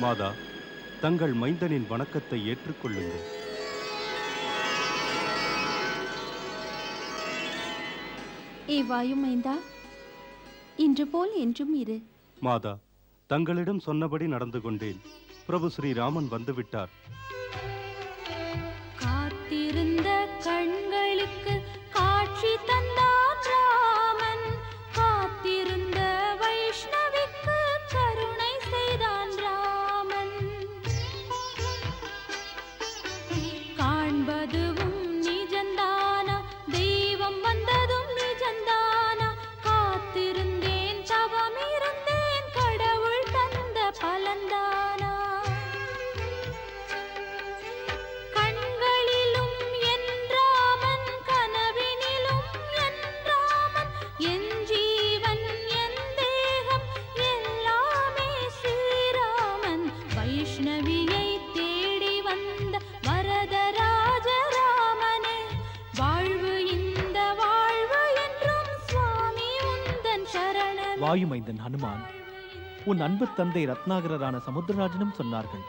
மாதா, தங்கள் மைந்தனின் வணக்கத்தை ஏற்றுக்கொள்ளுங்கள். ஏ வாயு மைந்தா, இன்று போல் என்றும் இரு. மாதா, தங்களிடம் சொன்னபடி நடந்து கொண்டேன். பிரபு ஸ்ரீராமன் வந்துவிட்டார். காத்திருந்த கண்களுக்கு காட்சி தந்தான் ராமன், காத்திருந்த வைஷ்ணவிக்கு கருணை செய்தான் ராமன். காண்பதுவும் நிஜந்தானா, தெய்வம் வந்ததும் நிஜந்தானா, காத்திருந்தேன் தவம் இருந்தேன் கடவுள் தந்த பலந்தானா. கண்களிலும் என் ராமன், கனவினிலும் என் ராமன், என் ஜீவன் என் தேகம் எல்லாமே ஸ்ரீராமன். வைஷ்ணவியை தேடி வந்த வரதராஜ ராமனே, வாழ்வு இந்த வாழ்வு என்றும் சுவாமி உந்தன் சரணமே. வாயுமைந்தன் ஹனுமான், உன் அன்பு தந்தை ரத்னாகரரான சமுத்திரராஜனும் சொன்னார்கள்,